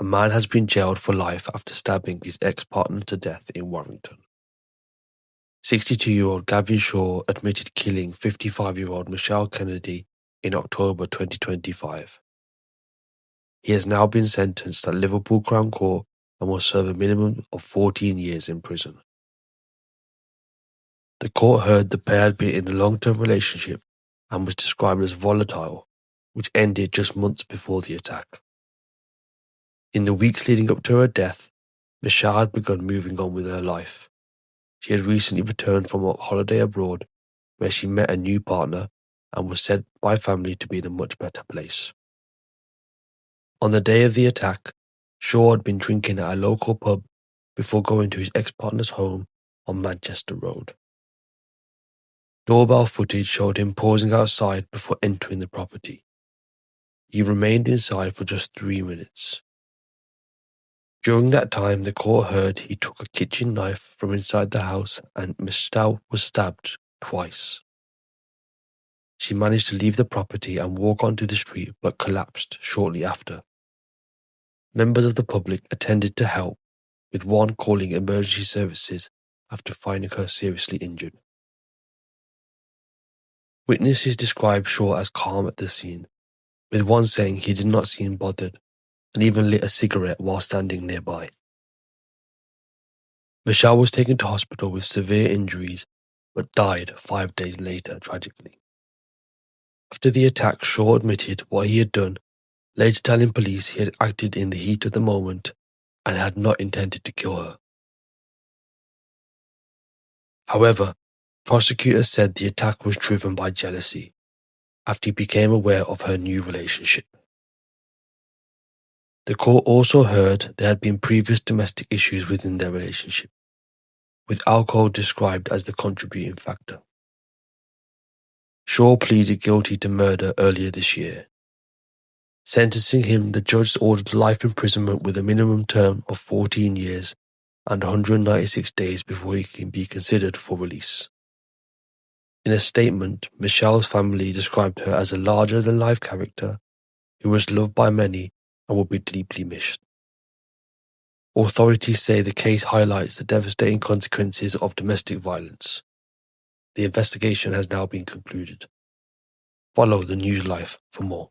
man has been jailed for life after stabbing his ex-partner to death in Warrington. 62-year-old Gavin Shaw admitted killing 55-year-old Michele Kennedy in October 2025. He has now been sentenced at Liverpool Crown Court and will serve a minimum of 14 years in prison. The court heard the pair had been in a long-term relationship and was described as volatile, which ended just months before the attack. In the weeks leading up to her death, Michele had begun moving on with her life. She had recently returned from a holiday abroad where she met a new partner and was said by family to be in a much better place. On the day of the attack, Shaw had been drinking at a local pub before going to his ex-partner's home on Manchester Road. Doorbell footage showed him pausing outside before entering the property. He remained inside for just 3 minutes. During that time, the court heard he took a kitchen knife from inside the house and Michele was stabbed twice. She managed to leave the property and walk onto the street but collapsed shortly after. Members of the public attended to help, with one calling emergency services after finding her seriously injured. Witnesses described Shaw as calm at the scene, with one saying he did not seem bothered and even lit a cigarette while standing nearby. Michele was taken to hospital with severe injuries but died 5 days later, tragically. After the attack, Shaw admitted what he had done, later telling police he had acted in the heat of the moment and had not intended to kill her. However, prosecutors said the attack was driven by jealousy after he became aware of her new relationship. The court also heard there had been previous domestic issues within their relationship, with alcohol described as the contributing factor. Shaw pleaded guilty to murder earlier this year. Sentencing him, the judge ordered life imprisonment with a minimum term of 14 years and 196 days before he can be considered for release. In a statement, Michele's family described her as a larger-than-life character who was loved by many and will be deeply missed. Authorities say the case highlights the devastating consequences of domestic violence. The investigation has now been concluded. Follow the News Life for more.